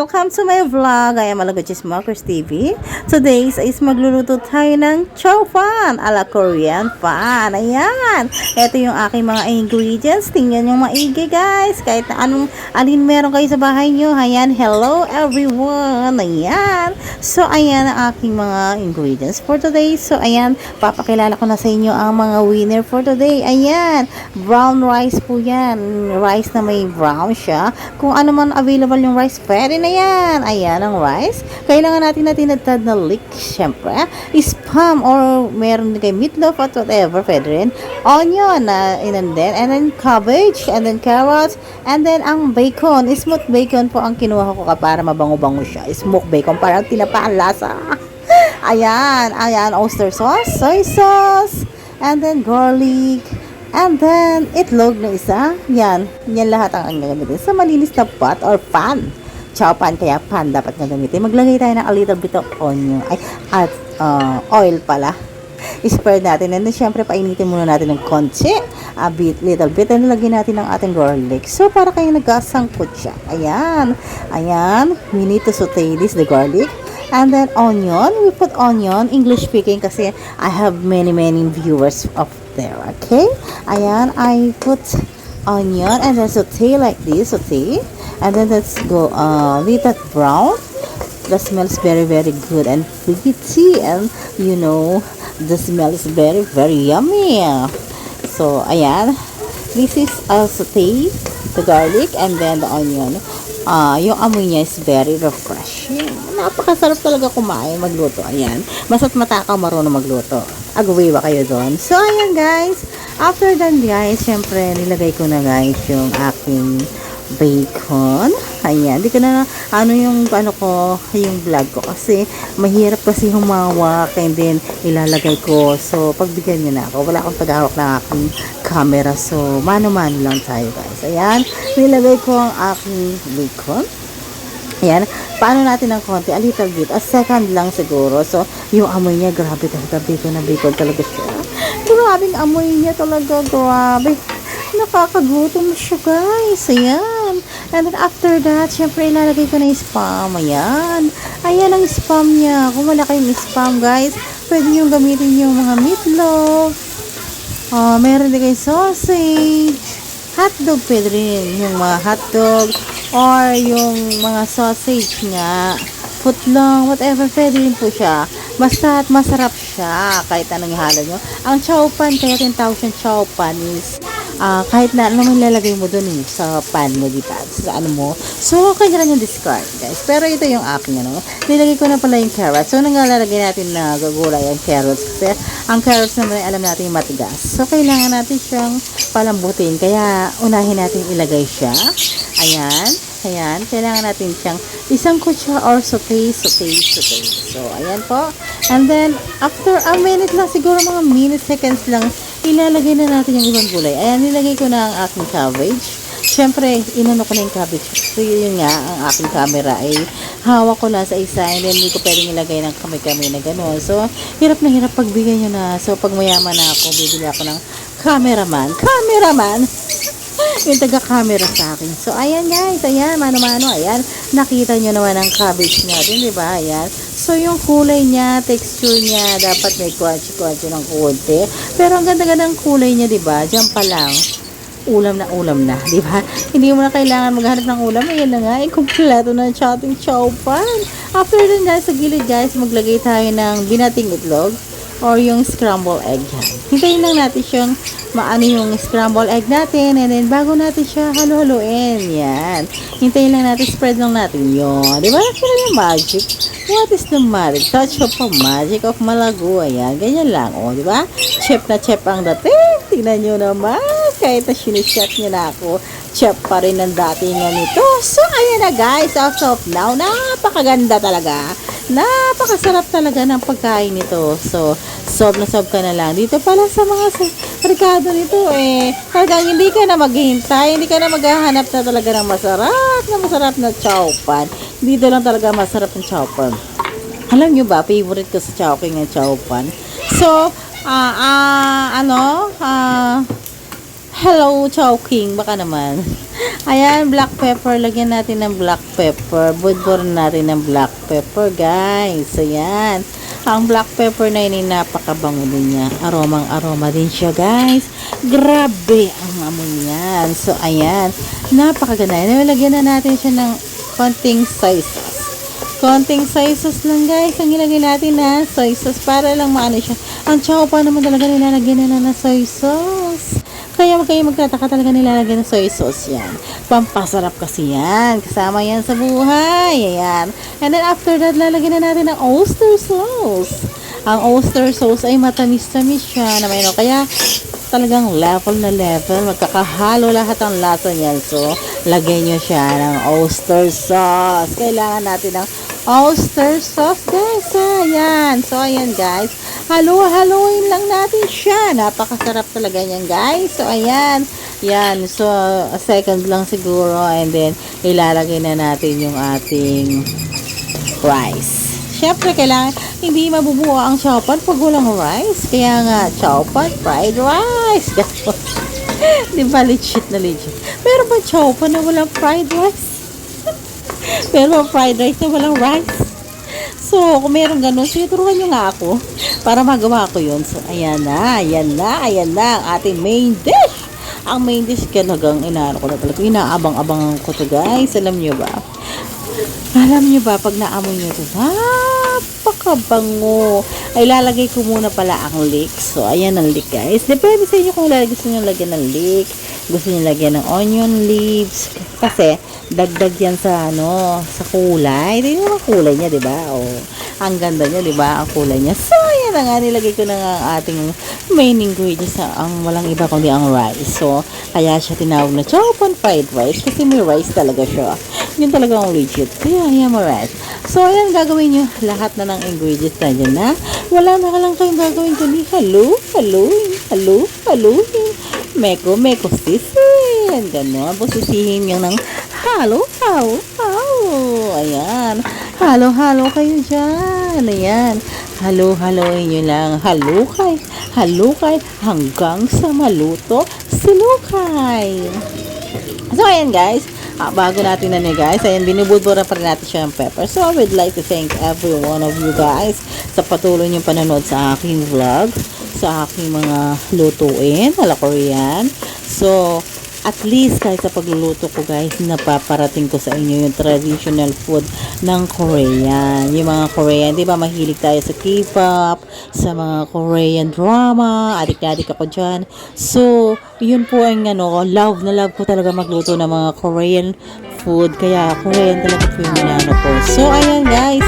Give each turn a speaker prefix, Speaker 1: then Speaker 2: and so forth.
Speaker 1: Welcome to my vlog. I am Malaguchis Smokers TV. Today is magluluto tayo ng chow fan ala Korean fan. Ayan. Ito yung aking mga ingredients. Tingnan yung maigi guys. Kahit na alin meron kayo sa bahay nyo. Ayan. Hello everyone. Ayan. So ayan ang aking mga ingredients for today. So ayan. Papakilala ko na sa inyo ang mga winner for today. Ayan. Brown rice po yan. Rice na may brown siya. Kung ano man available yung rice, pwede na yan. Ayan ang rice. Kailangan natin na tinatad na leek, syempre. Spam or meron din kayo meatloaf at whatever, pwede rin. Onion, and then cabbage, and then carrots, and then ang bacon. Smoked bacon po ang kinuha ko para mabango-bango siya. Smoked bacon, parang tinapa ang lasa. Ayan, oyster sauce, soy sauce, and then garlic, and then, itlog na isa. Yan lahat ang gagamitin sa malinis na pot or pan. Chow pan, kaya pan dapat gagamitin. Maglagay tayo ng a little bit of onion. At oil pala. I-spread natin. And then, syempre, painitin muna natin ng konti. Little bit. And lagyan natin ng ating garlic. So, para kayong nagkasangkot siya. Ayan. We need to saute the garlic. And then, onion. We put onion. English speaking kasi I have many viewers of there. Okay? Ayan, I put onion and then saute like this, and then let's go little brown. The smells very good and pretty, and you know the smell is very yummy. So ayan, this is saute the garlic and then the onion. Yung amoy niya is very refreshing. Napakasarap talaga kumain, magluto. Ayan. Basta't matakaw marunong magluto. Agaway ba kayo doon? So, ayan guys. After that guys, syempre, nilagay ko na guys yung aking bacon. Ayan. Di ko na, yung vlog ko. Kasi, mahirap kasi humawak. And then, ilalagay ko. So, pagbigyan nyo na ako. Wala akong paghawak ng aking camera. So, mano-mano lang tayo guys. Ayan. Nilagay ko ang aking bacon. Ayan. Paano natin ng konti? A little bit. A second lang siguro. So, yung amoy niya, grabe talaga. Bacon talaga siya. Grabing amoy niya talaga. Grabe. Nakakagutom siya guys. Ayan. And then after that, syempre ilalagay ko na yung spam. Ayan. Ayan ang spam niya. Kung wala kayong spam guys, pwede nyo gamitin yung mga meatloaf. Meron din kayo sausage. Hotdog pwede rin. Yung mga hotdog. Or yung mga sausage nga. Footlong. Whatever. Pwede rin po siya. Basta at masarap siya. Kahit anong ihalo nyo. Ang chow pan, kaya tinatawag siyang chow pan is kahit na ano man lalagay mo dun sa pan mo dito, sa ano mo. So, kanya lang yung discard, guys. Pero ito yung aking, nilagay ko na pala yung carrots. So, nangalalagay natin na gagulay ang carrots. Kasi, ang carrots naman alam natin yung matigas. So, kailangan natin siyang palambutin. Kaya, unahin natin ilagay siya. Ayan. Kailangan natin siyang isang kutsa or saute. So, ayan po. And then, after a minute lang, siguro mga seconds lang, ilalagay na natin yung ibang gulay. Ayan, nilagay ko na ang aking cabbage. Siyempre, inano ko na yung cabbage. So, yun nga, ang aking camera ay hawak ko na sa isa. And then, hindi ko pwedeng ilagay ng kamay-kamay na gano'n. So, hirap na hirap pagbigay nyo na. So, pag mayaman na ako, bibili ako ng cameraman. Yung taga-camera sa akin. So, ayan guys. Ayan, mano-mano. Ayan, nakita nyo naman ang cabbage natin, di ba? Ayan. So, yung kulay niya, texture niya, dapat may crunchy ng konti. Pero, ang ganda-ganda ng kulay niya, di ba? Diyan pa lang. Ulam na, di ba? Hindi mo na kailangan maghanap ng ulam. Ayan na nga, kumpleto na sa ating chow pan. After dun guys, sa gilid guys, maglagay tayo ng binating itlog or yung scrambled egg yan. Hintayin lang natin siyang maano yung scrambled egg natin, and then bago natin siya halo-haloin. Yan. Hintayin lang natin, spread lang natin yun. Diba? Kaya yung magic. What is the magic? Touch of a magic of Malago. Ayan. Ganyan lang. O, diba? Chef na chef ang dating. Tingnan nyo naman. Kahit na sinishot nyo na ako, chef pa rin ang datingan nito. So, ayan na guys. As of now, napakaganda talaga. Napakasarap talaga ng pagkain nito. So, sob ka na lang. Dito pala sa mga merkado nito talagang hindi ka na maghihintay, hindi ka na maghahanap na talaga ng masarap na chow pan. Dito lang talaga masarap ng chow pan. Alam nyo ba, favorite ko sa Chowking ang chow pan. So, Hello, Chowking. Baka naman. Ayan, black pepper. Lagyan natin ng black pepper. Budburan natin ng black pepper, guys. Ayan. Ang black pepper na yun, napakabango din niya. Aromang-aroma din siya, guys. Grabe ang amoy niyan. So, ayan. Napakaganda. Nilagyan na natin siya ng konting soy sauce. Konting soy sauce lang, guys. Ang ilagay natin na soy sauce para lang maano siya. Ang chow pa naman talaga nilalagyan na ng soy sauce. Kaya wag kayo magtataka, talaga nilalagyan ng soy sauce yan. Pampasarap kasi yan. Kasama yan sa buhay. Ayan. And then after that, lalagyan na natin ng oyster sauce. Ang oyster sauce ay matamis-tamis siya na mayroon. Kaya talagang level na level. Magkakahalo lahat ang lasa niyan. So, lagyan nyo siya ng oyster sauce. Kailangan natin ng oyster sauce, guys. Ayan. So, ayan, guys. Haluin lang natin siya. Napakasarap talaga niyan, guys. So, ayan. Yan. So, a second lang siguro. And then, ilalagay na natin yung ating rice. Siyempre, kailangan, hindi mabubuo ang chowpan pag walang rice. Kaya nga, chowpan, fried rice. Di ba, legit na legit. Meron ba chowpan na walang fried rice? Meron ba fried rice na walang rice? So, kung meron ganun, sige, turuan nyo nga ako para magawa ko yun. So, ayan na ang ating main dish. Ang main dish, kanagang inaano ko na talaga. Inaabang-abangan ko to, guys. Alam nyo ba? Pag naamoy nyo to, napakabango. Ay, lalagay ko muna pala ang leek. So, ayan ang leek, guys. Depende sa inyo kung gusto nyo lagyan ng leek. Gusto nyo lagyan ng onion leaves. Kasi, dagdag yan sa sa kulay. Tingnan mo ang kulay niya, 'di ba? Oh, ang ganda niya, 'di ba? Ang kulay niya. So, ayan na nga, nilagay ko na nga ang ating main ingredients, ang walang iba kundi ang rice. So, kaya siya tinawag na chowpan fried rice kasi may rice talaga siya. Yun talaga ang legit. Kaya, ayan mo rice. So, ayan, gagawin nyo lahat na ng ingredients na dyan na. Wala na lang kayong gagawin kundi haluin. Meko, sisihin. Ganon. Sisihin nyo ng halo. Ayan. Halo kayo dyan. Ayan. Halo-haloin nyo lang. Halukay hanggang sa maluto silukay. So, ayan, guys. Bago natin guys, ayan, binubudbura pa rin natin siya ng pepper. So, I would like to thank every one of you guys sa patuloy niyong panonood sa aking vlog, sa aking mga lutuin, ala Korean. So, at least kahit sa pagluluto ko, guys, napaparating ko sa inyo yung traditional food ng Korean. Yung mga Korean, di ba, mahilig tayo sa K-pop, sa mga Korean drama, adik-adik ako dyan. So, yun po ang love na love ko talaga magluto ng mga Korean food. Kaya, Korean talaga po yung minano ko. So, ayan guys.